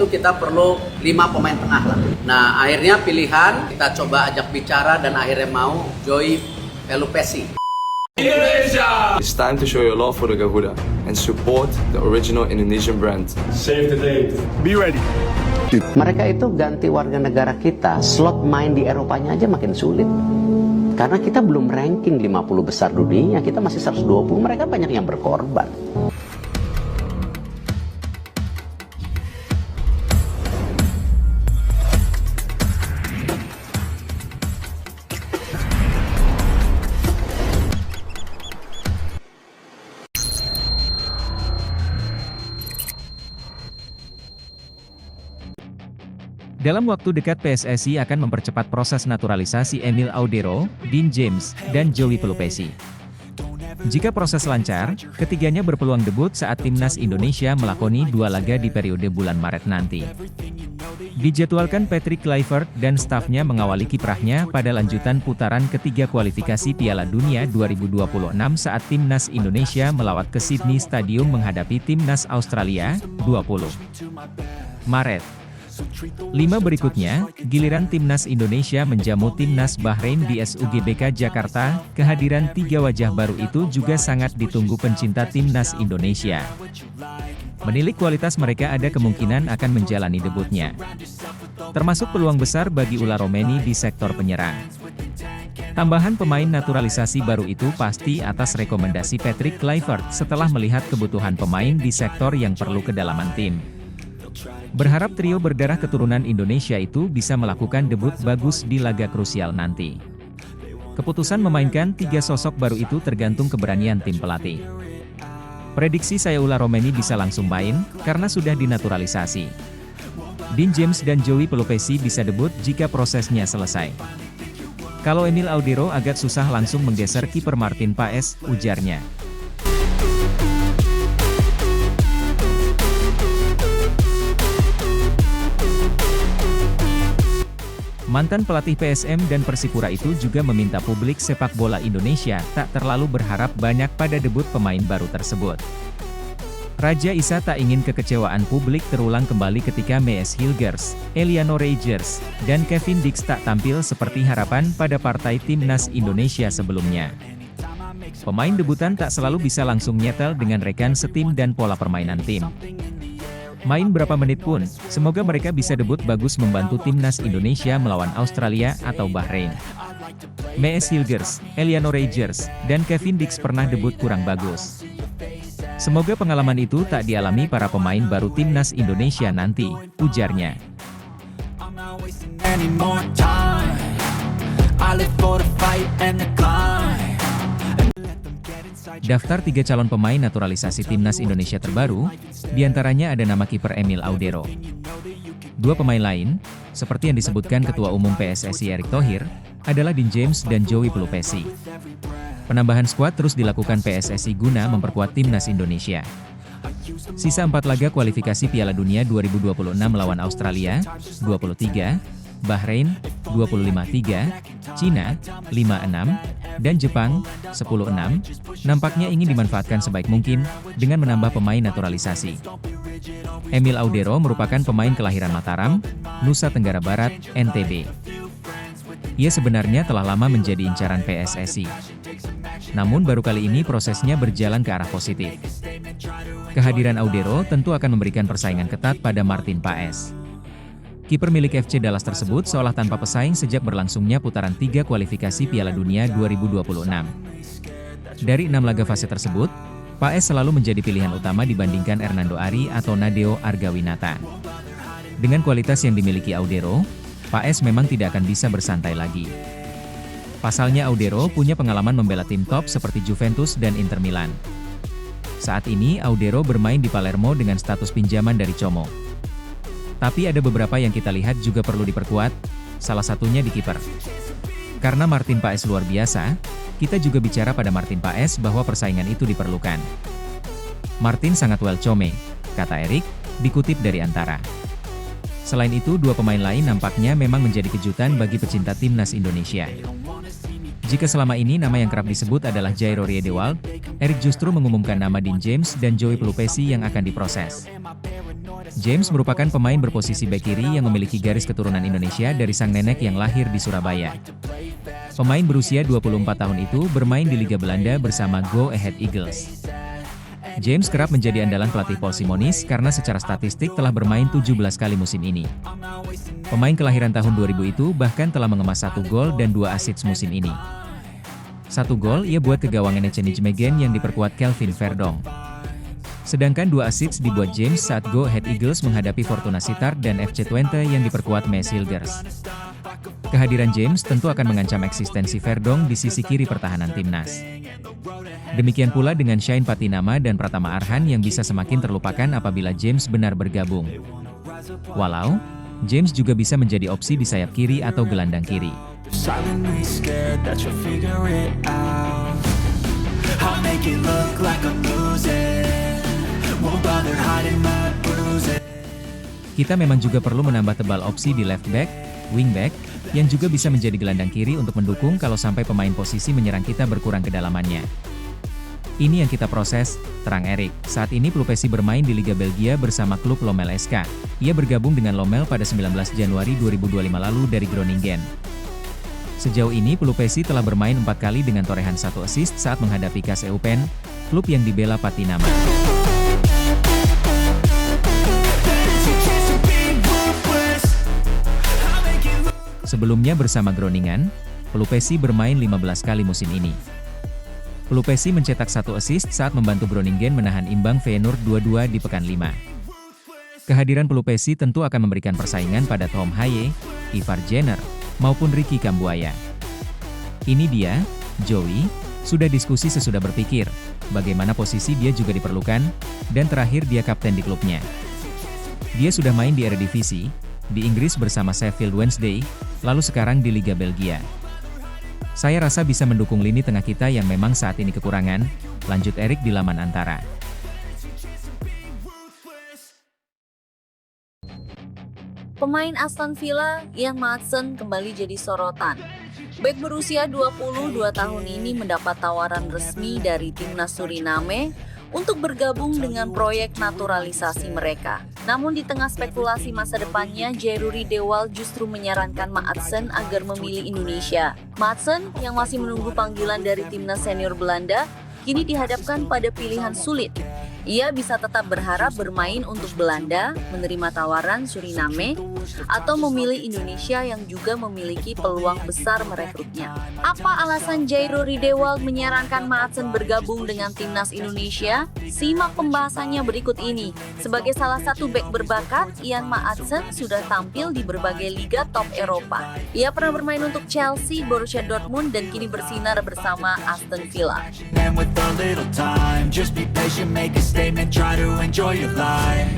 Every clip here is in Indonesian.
Itu kita perlu 5 pemain tengah lah. Nah, akhirnya pilihan kita coba ajak bicara dan akhirnya mau Joey Pelupessy. It's time to show your love for the Garuda and support the original Indonesian brand. Save the date. Be ready. Mereka itu ganti warga negara kita, slot main di Eropanya aja makin sulit. Karena kita belum ranking 50 besar dunia, kita masih 120, mereka banyak yang berkorban. Dalam waktu dekat PSSI akan mempercepat proses naturalisasi Emil Audero, Dean James, dan Joey Pelupessy. Jika proses lancar, ketiganya berpeluang debut saat Timnas Indonesia melakoni 2 laga di periode bulan Maret nanti. Dijadwalkan Patrick Kluivert dan stafnya mengawali kiprahnya pada lanjutan putaran ketiga kualifikasi Piala Dunia 2026 saat Timnas Indonesia melawat ke Sydney Stadium menghadapi Timnas Australia, 20 Maret. 5 berikutnya, giliran Timnas Indonesia menjamu Timnas Bahrain di SUGBK Jakarta. Kehadiran 3 wajah baru itu juga sangat ditunggu pencinta Timnas Indonesia. Menilik kualitas mereka ada kemungkinan akan menjalani debutnya. Termasuk peluang besar bagi Ula Romeni di sektor penyerang. Tambahan pemain naturalisasi baru itu pasti atas rekomendasi Patrick Kluivert setelah melihat kebutuhan pemain di sektor yang perlu kedalaman tim. Berharap trio berdarah keturunan Indonesia itu bisa melakukan debut bagus di laga krusial nanti. Keputusan memainkan 3 sosok baru itu tergantung keberanian tim pelatih. Prediksi saya Ula Romeni bisa langsung main, karena sudah dinaturalisasi. Dean James dan Joey Pelupessy bisa debut jika prosesnya selesai. Kalau Emil Audero agak susah langsung menggeser kiper Martin Paes, ujarnya. Mantan pelatih PSM dan Persipura itu juga meminta publik sepak bola Indonesia tak terlalu berharap banyak pada debut pemain baru tersebut. Raja Isa tak ingin kekecewaan publik terulang kembali ketika Mees Hilgers, Eliano Rogers, dan Kevin Dix tak tampil seperti harapan pada partai Timnas Indonesia sebelumnya. Pemain debutan tak selalu bisa langsung nyetel dengan rekan setim dan pola permainan tim. Main berapa menit pun, semoga mereka bisa debut bagus membantu Timnas Indonesia melawan Australia atau Bahrain. Mees Hilgers, Eliano Rogers, dan Kevin Dix pernah debut kurang bagus. Semoga pengalaman itu tak dialami para pemain baru Timnas Indonesia nanti, ujarnya. Daftar 3 calon pemain naturalisasi Timnas Indonesia terbaru, diantaranya ada nama kiper Emil Audero. 2 pemain lain, seperti yang disebutkan Ketua Umum PSSI Erick Thohir, adalah Dean James dan Joey Pelupessy. Penambahan skuad terus dilakukan PSSI guna memperkuat Timnas Indonesia. Sisa 4 laga kualifikasi Piala Dunia 2026 melawan Australia, 23, Bahrain, 25-3, Cina, 5-6, dan Jepang, 10-6, nampaknya ingin dimanfaatkan sebaik mungkin, dengan menambah pemain naturalisasi. Emil Audero merupakan pemain kelahiran Mataram, Nusa Tenggara Barat, NTB. Ia sebenarnya telah lama menjadi incaran PSSI. Namun baru kali ini prosesnya berjalan ke arah positif. Kehadiran Audero tentu akan memberikan persaingan ketat pada Martin Paes. Kiper milik FC Dallas tersebut seolah tanpa pesaing sejak berlangsungnya putaran 3 kualifikasi Piala Dunia 2026. Dari 6 laga fase tersebut, Paes selalu menjadi pilihan utama dibandingkan Hernando Ari atau Nadeo Argawinata. Dengan kualitas yang dimiliki Audero, Paes memang tidak akan bisa bersantai lagi. Pasalnya Audero punya pengalaman membela tim top seperti Juventus dan Inter Milan. Saat ini Audero bermain di Palermo dengan status pinjaman dari Como. Tapi ada beberapa yang kita lihat juga perlu diperkuat, salah satunya di kiper. Karena Martin Paes luar biasa, kita juga bicara pada Martin Paes bahwa persaingan itu diperlukan. Martin sangat welcome, kata Erick, dikutip dari Antara. Selain itu 2 pemain lain nampaknya memang menjadi kejutan bagi pecinta Timnas Indonesia. Jika selama ini nama yang kerap disebut adalah Jairo Riedewald, Erick justru mengumumkan nama Dean James dan Joey Pelupessy yang akan diproses. James merupakan pemain berposisi bek kiri yang memiliki garis keturunan Indonesia dari sang nenek yang lahir di Surabaya. Pemain berusia 24 tahun itu bermain di Liga Belanda bersama Go Ahead Eagles. James kerap menjadi andalan pelatih Paul Simonis karena secara statistik telah bermain 17 kali musim ini. Pemain kelahiran tahun 2000 itu bahkan telah mengemas 1 gol dan 2 assist musim ini. 1 gol ia buat ke gawang Etienne Nijmegen yang diperkuat Kelvin Verdong. Sedangkan 2 assist dibuat James saat Go Ahead Eagles menghadapi Fortuna Sittard dan FC Twente yang diperkuat Mes Hilgers. Kehadiran James tentu akan mengancam eksistensi Verdong di sisi kiri pertahanan timnas. Demikian pula dengan Shane Patinama dan Pratama Arhan yang bisa semakin terlupakan apabila James benar bergabung. Walau, James juga bisa menjadi opsi di sayap kiri atau gelandang kiri. Silently scared that you'll figure it out. I'll make it look like I'm losing. Won't bother hiding my bruises. Kita memang juga perlu menambah tebal opsi di left back, wing back, yang juga bisa menjadi gelandang kiri untuk mendukung kalau sampai pemain posisi menyerang kita berkurang kedalamannya. Ini yang kita proses, terang Erik. Saat ini Plupesi bermain di Liga Belgia bersama klub Lommel SK. Ia bergabung dengan Lommel pada 19 Januari 2025 lalu dari Groningen. Sejauh ini Plupesi telah bermain 4 kali dengan torehan 1 assist saat menghadapi KS Eupen, klub yang dibela Patinama. Sebelumnya bersama Groningen, Plupesi bermain 15 kali musim ini. Plupesi mencetak 1 assist saat membantu Groningen menahan imbang Feyenoord 2-2 di pekan 5. Kehadiran Plupesi tentu akan memberikan persaingan pada Tom Haye, Ivar Jenner, maupun Ricky Kambuaya. Ini dia, Joey, sudah diskusi sesudah berpikir, bagaimana posisi dia juga diperlukan, dan terakhir dia kapten di klubnya. Dia sudah main di Eredivisie, di Inggris bersama Sheffield Wednesday, lalu sekarang di Liga Belgia. Saya rasa bisa mendukung lini tengah kita yang memang saat ini kekurangan, lanjut Erik di laman Antara. Pemain Aston Villa, Ian Maatsen kembali jadi sorotan. Bek berusia 22 tahun ini mendapat tawaran resmi dari timnas Suriname untuk bergabung dengan proyek naturalisasi mereka. Namun di tengah spekulasi masa depannya, Jairo Riedewald justru menyarankan Maatsen agar memilih Indonesia. Maatsen yang masih menunggu panggilan dari timnas senior Belanda, kini dihadapkan pada pilihan sulit. Ia bisa tetap berharap bermain untuk Belanda, menerima tawaran Suriname, atau memilih Indonesia yang juga memiliki peluang besar merekrutnya. Apa alasan Jairo Riedewald menyarankan Maatsen bergabung dengan timnas Indonesia? Simak pembahasannya berikut ini. Sebagai salah satu bek berbakat, Ian Maatsen sudah tampil di berbagai liga top Eropa. Ia pernah bermain untuk Chelsea, Borussia Dortmund, dan kini bersinar bersama Aston Villa. And with a little time, just be patient, make a statement, try to enjoy your life.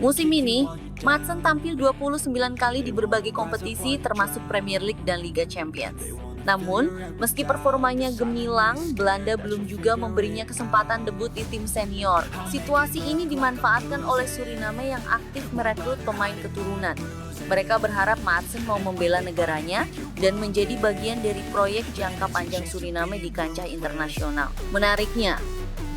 Musim ini, Maatsen tampil 29 kali di berbagai kompetisi termasuk Premier League dan Liga Champions. Namun, meski performanya gemilang, Belanda belum juga memberinya kesempatan debut di tim senior. Situasi ini dimanfaatkan oleh Suriname yang aktif merekrut pemain keturunan. Mereka berharap Maatsen mau membela negaranya dan menjadi bagian dari proyek jangka panjang Suriname di kancah internasional. Menariknya,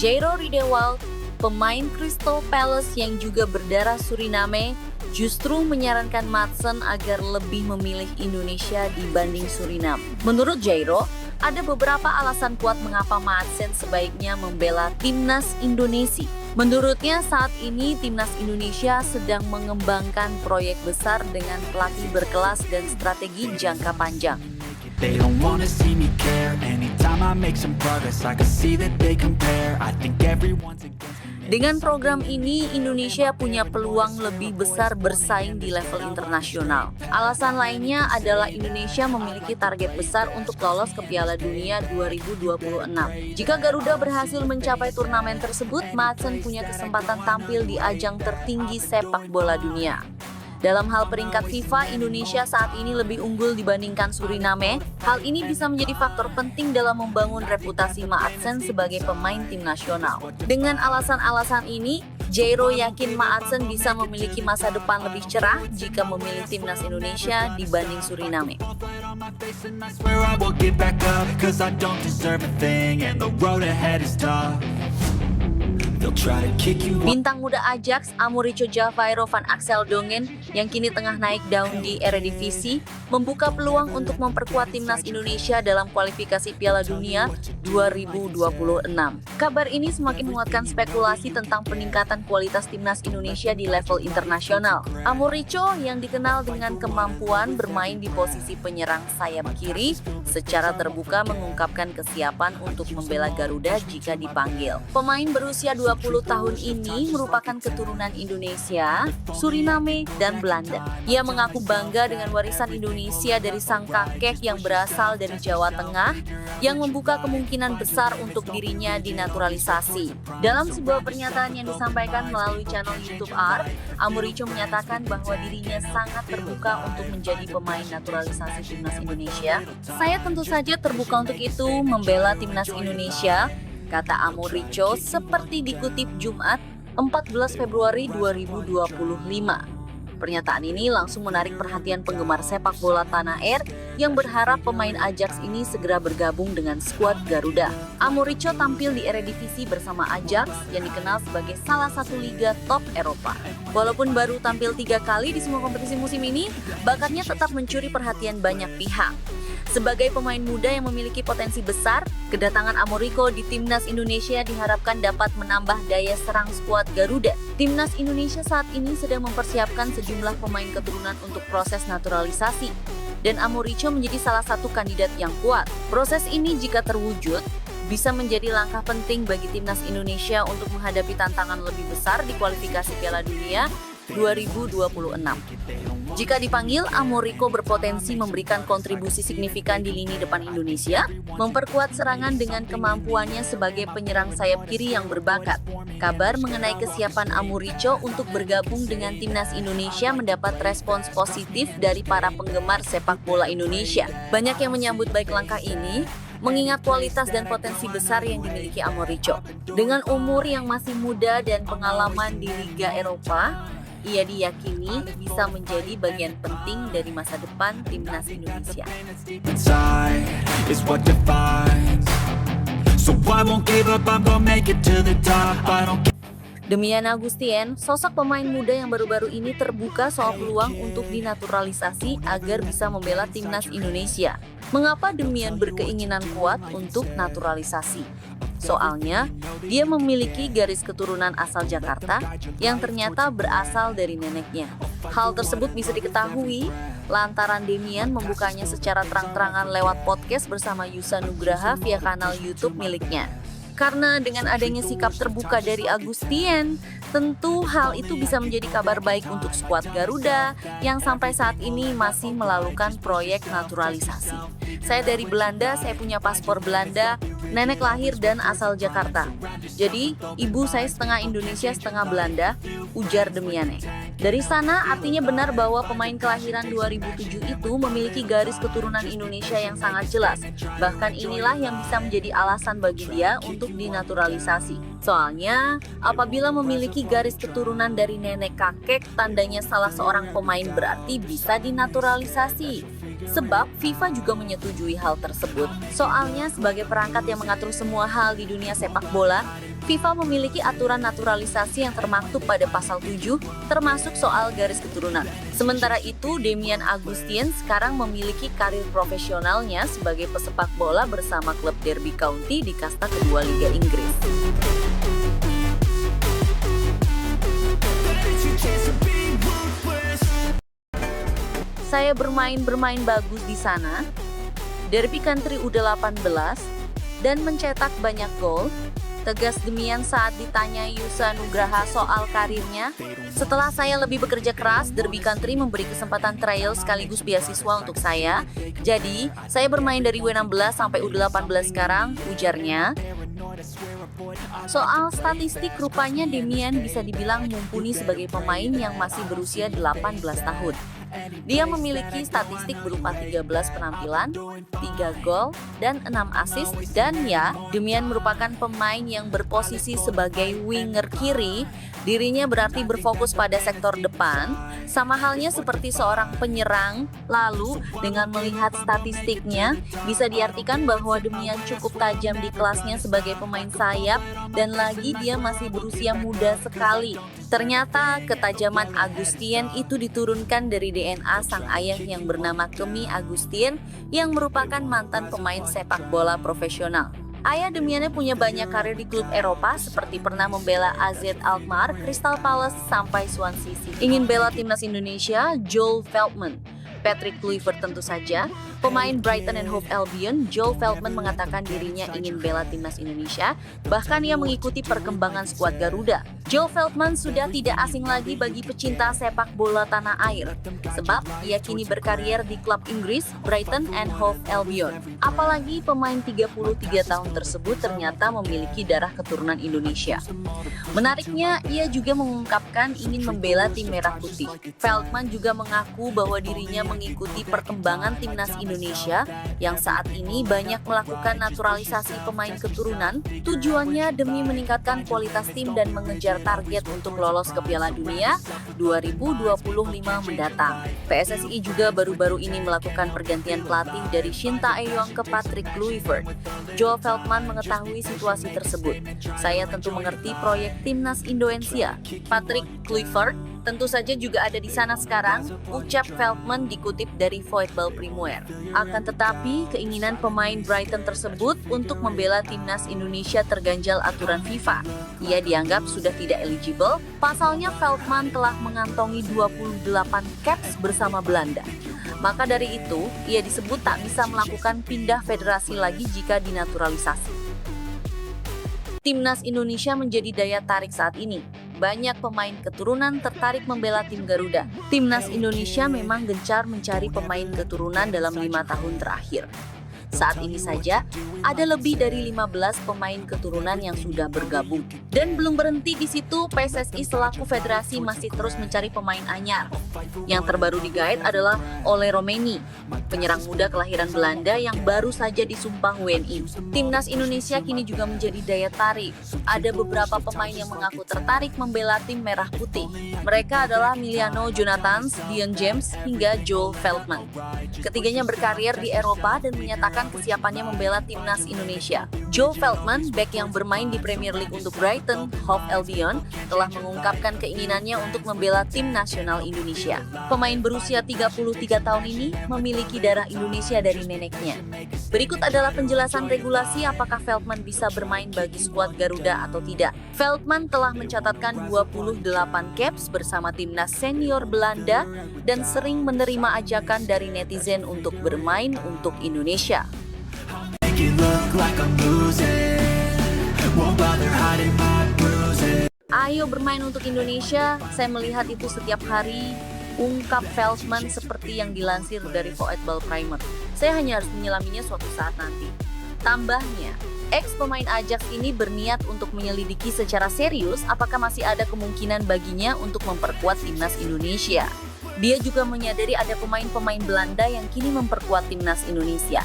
Jairo Riedewald, pemain Crystal Palace yang juga berdarah Suriname, justru menyarankan Maatsen agar lebih memilih Indonesia dibanding Suriname. Menurut Jairo, ada beberapa alasan kuat mengapa Maatsen sebaiknya membela timnas Indonesia. Menurutnya saat ini timnas Indonesia sedang mengembangkan proyek besar dengan pelatih berkelas dan strategi jangka panjang. They don't wanna see me care. Anytime I make some progress, I can see that they compare. I think everyone's against me. Dengan program ini, Indonesia punya peluang lebih besar bersaing di level internasional. Alasan lainnya adalah Indonesia memiliki target besar untuk lolos ke Piala Dunia 2026. Jika Garuda berhasil mencapai turnamen tersebut, Maatsen punya kesempatan tampil di ajang tertinggi sepak bola dunia. Dalam hal peringkat FIFA, Indonesia saat ini lebih unggul dibandingkan Suriname. Hal ini bisa menjadi faktor penting dalam membangun reputasi Maatsen sebagai pemain tim nasional. Dengan alasan-alasan ini, Jairo yakin Maatsen bisa memiliki masa depan lebih cerah jika memilih timnas Indonesia dibanding Suriname. I swear I will get back up, 'cause I don't deserve a thing, and the road ahead is tough. they'll try to kick you off. Bintang muda Ajax, Amorico Javairo van Axel Dongen yang kini tengah naik daun di Eredivisie, membuka peluang untuk memperkuat timnas Indonesia dalam kualifikasi Piala Dunia 2026. Kabar ini semakin menguatkan spekulasi tentang peningkatan kualitas timnas Indonesia di level internasional. Amorico yang dikenal dengan kemampuan bermain di posisi penyerang sayap kiri, secara terbuka mengungkapkan kesiapan untuk membela Garuda jika dipanggil. Pemain berusia 20 tahun ini merupakan keturunan Indonesia, Suriname, dan Belanda. Ia mengaku bangga dengan warisan Indonesia dari sang kakek yang berasal dari Jawa Tengah, yang membuka kemungkinan besar untuk dirinya dinaturalisasi. Dalam sebuah pernyataan yang disampaikan melalui channel YouTube Art, Amorico menyatakan bahwa dirinya sangat terbuka untuk menjadi pemain naturalisasi timnas Indonesia. Saya tentu saja terbuka untuk itu, membela timnas Indonesia, kata Amorico seperti dikutip Jumat 14 Februari 2025. Pernyataan ini langsung menarik perhatian penggemar sepak bola tanah air yang berharap pemain Ajax ini segera bergabung dengan skuad Garuda. Amorico tampil di Eredivisie bersama Ajax yang dikenal sebagai salah satu liga top Eropa. Walaupun baru tampil 3 kali di semua kompetisi musim ini, bakatnya tetap mencuri perhatian banyak pihak. Sebagai pemain muda yang memiliki potensi besar, kedatangan Amorico di timnas Indonesia diharapkan dapat menambah daya serang skuad Garuda. Timnas Indonesia saat ini sedang mempersiapkan sejumlah pemain keturunan untuk proses naturalisasi, dan Amorico menjadi salah satu kandidat yang kuat. Proses ini jika terwujud, bisa menjadi langkah penting bagi timnas Indonesia untuk menghadapi tantangan lebih besar di kualifikasi Piala Dunia 2026. Jika dipanggil, Amorico berpotensi memberikan kontribusi signifikan di lini depan Indonesia, memperkuat serangan dengan kemampuannya sebagai penyerang sayap kiri yang berbakat. Kabar mengenai kesiapan Amorico untuk bergabung dengan timnas Indonesia mendapat respons positif dari para penggemar sepak bola Indonesia. Banyak yang menyambut baik langkah ini, mengingat kualitas dan potensi besar yang dimiliki Amorico. Dengan umur yang masih muda dan pengalaman di Liga Eropa, ia diyakini bisa menjadi bagian penting dari masa depan timnas Indonesia. Inside is what defines. So I won't give up, I'm gonna make it to the top. I don't Demian Agustien, sosok pemain muda yang baru-baru ini terbuka soal peluang untuk dinaturalisasi agar bisa membela timnas Indonesia. Mengapa Demian berkeinginan kuat untuk naturalisasi? Soalnya, dia memiliki garis keturunan asal Jakarta yang ternyata berasal dari neneknya. Hal tersebut bisa diketahui lantaran Demian membukanya secara terang-terangan lewat podcast bersama Yusa Nugraha via kanal YouTube miliknya. Karena dengan adanya sikap terbuka dari Agustien, tentu hal itu bisa menjadi kabar baik untuk skuad Garuda yang sampai saat ini masih melakukan proyek naturalisasi. Saya dari Belanda, saya punya paspor Belanda, nenek lahir dan asal Jakarta. Jadi, ibu saya setengah Indonesia, setengah Belanda, ujar Demiane. Dari sana artinya benar bahwa pemain kelahiran 2007 itu memiliki garis keturunan Indonesia yang sangat jelas. Bahkan inilah yang bisa menjadi alasan bagi dia untuk dinaturalisasi. Soalnya, apabila memiliki garis keturunan dari nenek kakek, tandanya salah seorang pemain berarti bisa dinaturalisasi. Sebab FIFA juga menyetujui hal tersebut. Soalnya sebagai perangkat yang mengatur semua hal di dunia sepak bola, FIFA memiliki aturan naturalisasi yang termaktub pada pasal 7, termasuk soal garis keturunan. Sementara itu, Demian Agustien sekarang memiliki karir profesionalnya sebagai pesepak bola bersama klub Derby County di kasta kedua Liga Inggris. Saya bermain bagus di sana, Derby County U18, dan mencetak banyak gol, tegas Demian saat ditanya Yusa Nugraha soal karirnya. Setelah saya lebih bekerja keras, Derby County memberi kesempatan trial sekaligus beasiswa untuk saya. Jadi, saya bermain dari U16 sampai U18 sekarang, ujarnya. Soal statistik, rupanya Demian bisa dibilang mumpuni sebagai pemain yang masih berusia 18 tahun. Dia memiliki statistik berupa 13 penampilan, 3 gol, dan 6 assist. Dan ya, Damian merupakan pemain yang berposisi sebagai winger kiri. Dirinya berarti berfokus pada sektor depan, sama halnya seperti seorang penyerang. Lalu, dengan melihat statistiknya, bisa diartikan bahwa Damian cukup tajam di kelasnya sebagai pemain sayap, dan lagi dia masih berusia muda sekali. Ternyata ketajaman Agustien itu diturunkan dari DNA sang ayah yang bernama Kemi Agustien yang merupakan mantan pemain sepak bola profesional. Ayah Damian punya banyak karir di klub Eropa seperti pernah membela AZ Alkmaar, Crystal Palace, sampai Swansea City. Ingin bela timnas Indonesia, Joel Veltman. Patrick Kluivert tentu saja. Pemain Brighton and Hove Albion, Joel Veltman mengatakan dirinya ingin bela timnas Indonesia, bahkan ia mengikuti perkembangan skuad Garuda. Joel Veltman sudah tidak asing lagi bagi pecinta sepak bola tanah air, sebab ia kini berkarier di klub Inggris, Brighton and Hove Albion. Apalagi pemain 33 tahun tersebut ternyata memiliki darah keturunan Indonesia. Menariknya, ia juga mengungkapkan ingin membela tim merah putih. Veltman juga mengaku bahwa dirinya mengikuti perkembangan timnas Indonesia yang saat ini banyak melakukan naturalisasi pemain keturunan, tujuannya demi meningkatkan kualitas tim dan mengejar target untuk lolos ke Piala Dunia 2025 mendatang. PSSI juga baru-baru ini melakukan pergantian pelatih dari Shin Tae-yong ke Patrick Kluivert. Joel Veltman mengetahui situasi tersebut. Saya tentu mengerti proyek timnas Indonesia. Patrick Kluivert tentu saja juga ada di sana sekarang, ucap Veltman dikutip dari Voetbal Premier. Akan tetapi, keinginan pemain Brighton tersebut untuk membela timnas Indonesia terganjal aturan FIFA. Ia dianggap sudah tidak eligible, pasalnya Veltman telah mengantongi 28 caps bersama Belanda. Maka dari itu, ia disebut tak bisa melakukan pindah federasi lagi jika dinaturalisasi. Timnas Indonesia menjadi daya tarik saat ini. Banyak pemain keturunan tertarik membela tim Garuda. Timnas Indonesia memang gencar mencari pemain keturunan dalam 5 tahun terakhir. Saat ini saja, ada lebih dari 15 pemain keturunan yang sudah bergabung. Dan belum berhenti di situ, PSSI selaku federasi masih terus mencari pemain anyar. Yang terbaru digait adalah Ole Romeni, penyerang muda kelahiran Belanda yang baru saja disumpah WNI. Timnas Indonesia kini juga menjadi daya tarik. Ada beberapa pemain yang mengaku tertarik membela tim merah putih. Mereka adalah Miliano Jonathans, Dion James, hingga Joel Veltman. Ketiganya berkarier di Eropa dan menyatakan kesiapannya membela timnas Indonesia. Joel Veltman, bek yang bermain di Premier League untuk Brighton, Hove Albion, telah mengungkapkan keinginannya untuk membela tim nasional Indonesia. Pemain berusia 33 tahun ini memiliki darah Indonesia dari neneknya. Berikut adalah penjelasan regulasi apakah Veltman bisa bermain bagi skuad Garuda atau tidak. Veltman telah mencatatkan 28 caps bersama timnas senior Belanda dan sering menerima ajakan dari netizen untuk bermain untuk Indonesia. Make it look like I'm losing. Won't bother hiding my bruises. Ayo bermain untuk Indonesia, saya melihat itu setiap hari, ungkap Veltman seperti yang dilansir dari Voetbal Primer. Saya hanya harus menyelaminya suatu saat nanti. Tambahnya, ex pemain Ajax ini berniat untuk menyelidiki secara serius apakah masih ada kemungkinan baginya untuk memperkuat timnas Indonesia. Dia juga menyadari ada pemain-pemain Belanda yang kini memperkuat timnas Indonesia.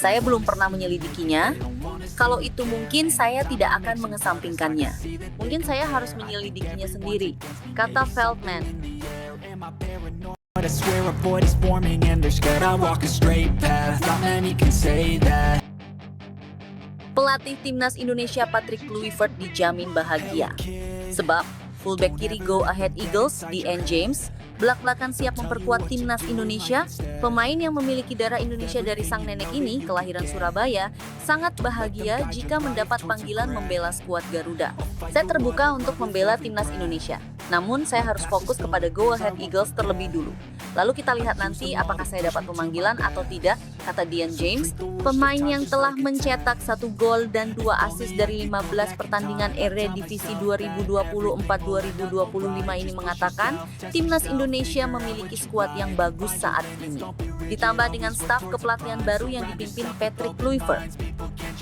Saya belum pernah menyelidikinya. Kalau itu mungkin saya tidak akan mengesampingkannya. Mungkin saya harus menyelidikinya sendiri, kata Veltman. I swear a void is forming and they're scared I walk a straight path. Not many can say that. Pelatih timnas Indonesia Patrick Kluivert dijamin bahagia. Sebab fullback kiri Go Ahead Eagles, Dion James, belak-belakan siap memperkuat timnas Indonesia. Pemain yang memiliki darah Indonesia dari sang nenek ini, kelahiran Surabaya, sangat bahagia jika mendapat panggilan membela skuad Garuda. Saya terbuka untuk membela timnas Indonesia. Namun saya harus fokus kepada Go Ahead Eagles terlebih dulu. Lalu kita lihat nanti apakah saya dapat pemanggilan atau tidak, kata Dion James. Pemain yang telah mencetak 1 gol dan 2 assist dari 15 pertandingan Eredivisie 2024-2025 ini mengatakan timnas Indonesia memiliki skuad yang bagus saat ini. Ditambah dengan staf kepelatihan baru yang dipimpin Patrick Kluivert.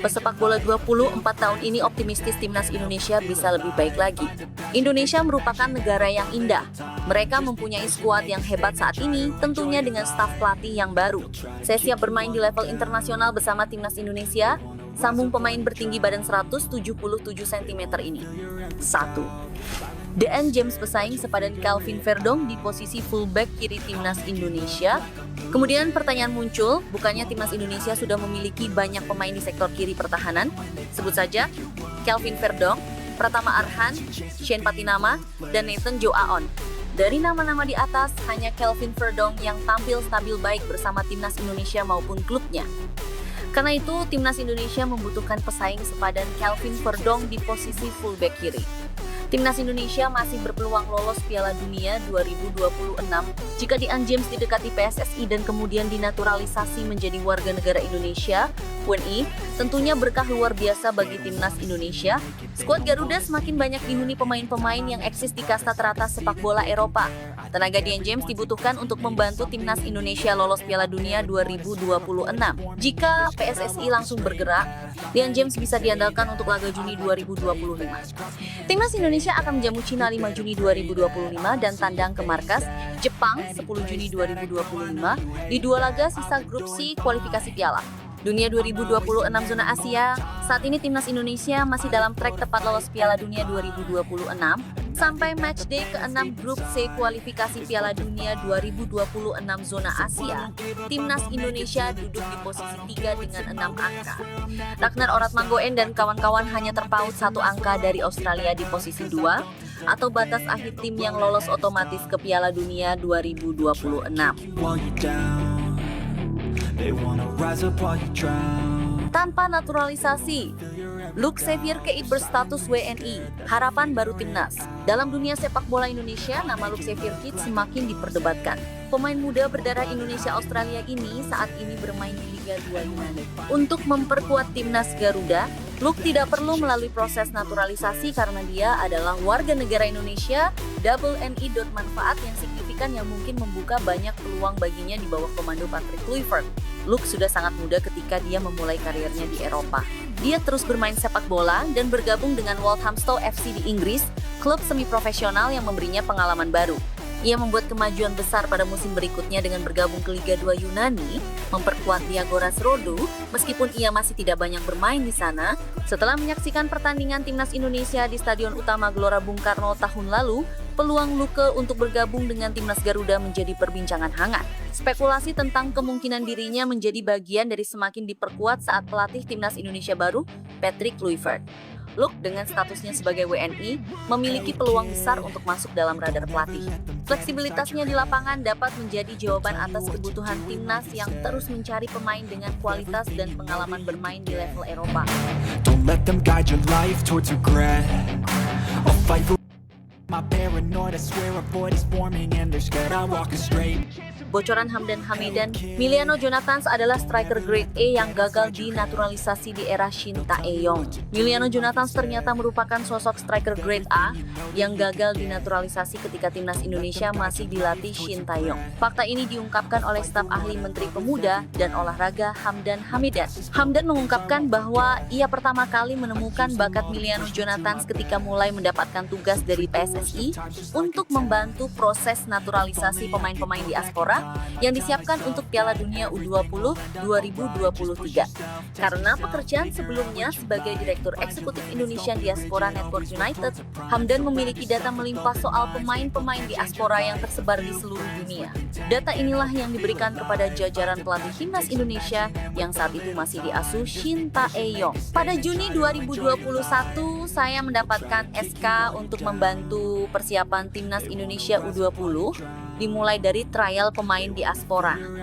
Pesepak bola 24 tahun ini optimistis timnas Indonesia bisa lebih baik lagi. Indonesia merupakan negara yang indah. Mereka mempunyai skuad yang hebat saat ini, tentunya dengan staf pelatih yang baru. Saya siap bermain di level internasional bersama timnas Indonesia, sambung pemain bertinggi badan 177 cm ini. 1. DN James bersaing sepadan Calvin Verdong di posisi fullback kiri timnas Indonesia. Kemudian pertanyaan muncul, bukannya timnas Indonesia sudah memiliki banyak pemain di sektor kiri pertahanan? Sebut saja Calvin Verdong, Pratama Arhan, Shane Patinama, dan Nathan Joe Aon. Dari nama-nama di atas, hanya Calvin Verdong yang tampil stabil baik bersama timnas Indonesia maupun klubnya. Karena itu, timnas Indonesia membutuhkan pesaing sepadan Calvin Verdong di posisi fullback kiri. Timnas Indonesia masih berpeluang lolos Piala Dunia 2026 jika DN James didekati PSSI dan kemudian dinaturalisasi menjadi warga negara Indonesia, WNI, tentunya berkah luar biasa bagi timnas Indonesia. Skuad Garuda semakin banyak dihuni pemain-pemain yang eksis di kasta teratas sepak bola Eropa. Tenaga DN James dibutuhkan untuk membantu timnas Indonesia lolos Piala Dunia 2026. Jika PSSI langsung bergerak, DN James bisa diandalkan untuk laga Juni 2025. Timnas Indonesia akan menjamu Cina 5 Juni 2025 dan tandang ke markas Jepang 10 Juni 2025 di dua laga sisa grup C kualifikasi Piala Dunia 2026 zona Asia. Saat ini timnas Indonesia masih dalam trek tepat lolos Piala Dunia 2026 sampai matchday ke-6 grup C kualifikasi Piala Dunia 2026 zona Asia. Timnas Indonesia duduk di posisi 3 dengan 6 angka. Ragnar Oratmangoen dan kawan-kawan hanya terpaut 1 angka dari Australia di posisi 2 atau batas akhir tim yang lolos otomatis ke Piala Dunia 2026. Tanpa naturalisasi, Luke Xavier Keith berstatus WNI, harapan baru timnas. Dalam dunia sepak bola Indonesia, nama Luke Xavier Keith semakin diperdebatkan. Pemain muda berdarah Indonesia Australia ini saat ini bermain di Liga 2 Yunani. Untuk memperkuat timnas Garuda, Luke tidak perlu melalui proses naturalisasi karena dia adalah warga negara Indonesia. Double NI. Manfaat yang signifikan yang mungkin membuka banyak peluang baginya di bawah komando Patrick Kluivert. Luke sudah sangat muda ketika dia memulai karirnya di Eropa. Dia terus bermain sepak bola dan bergabung dengan Walthamstow FC di Inggris, klub semi-profesional yang memberinya pengalaman baru. Ia membuat kemajuan besar pada musim berikutnya dengan bergabung ke Liga 2 Yunani, memperkuat Diagoras Rodu, meskipun ia masih tidak banyak bermain di sana. Setelah menyaksikan pertandingan timnas Indonesia di Stadion Utama Gelora Bung Karno tahun lalu, peluang Luke untuk bergabung dengan timnas Garuda menjadi perbincangan hangat. Spekulasi tentang kemungkinan dirinya menjadi bagian dari semakin diperkuat saat pelatih timnas Indonesia baru, Patrick Kluivert. Luke dengan statusnya sebagai WNI memiliki peluang besar untuk masuk dalam radar pelatih. Fleksibilitasnya di lapangan dapat menjadi jawaban atas kebutuhan timnas yang terus mencari pemain dengan kualitas dan pengalaman bermain di level Eropa. Don't let them guide your life towards regret. I'll fight for my paranoid, I swear a void is forming and they're scared I walk straight. Bocoran Hamdan Hamidan, Miliano Jonathans adalah striker grade A yang gagal dinaturalisasi di era Shin Tae-yong. Miliano Jonathans ternyata merupakan sosok striker grade A yang gagal dinaturalisasi ketika timnas Indonesia masih dilatih Shin Tae-yong. Fakta ini diungkapkan oleh staf ahli Menteri Pemuda dan Olahraga Hamdan Hamidan. Hamdan mengungkapkan bahwa ia pertama kali menemukan bakat Miliano Jonathans ketika mulai mendapatkan tugas dari PSSI untuk membantu proses naturalisasi pemain-pemain diaspora yang disiapkan untuk Piala Dunia U20 2023. Karena pekerjaan sebelumnya sebagai Direktur Eksekutif Indonesian Diaspora Network United, Hamdan memiliki data melimpah soal pemain-pemain diaspora yang tersebar di seluruh dunia. Data inilah yang diberikan kepada jajaran pelatih timnas Indonesia yang saat itu masih diasuh Shin Tae-yong. Pada Juni 2021, saya mendapatkan SK untuk membantu persiapan timnas Indonesia U20, dimulai dari trial pemain diaspora.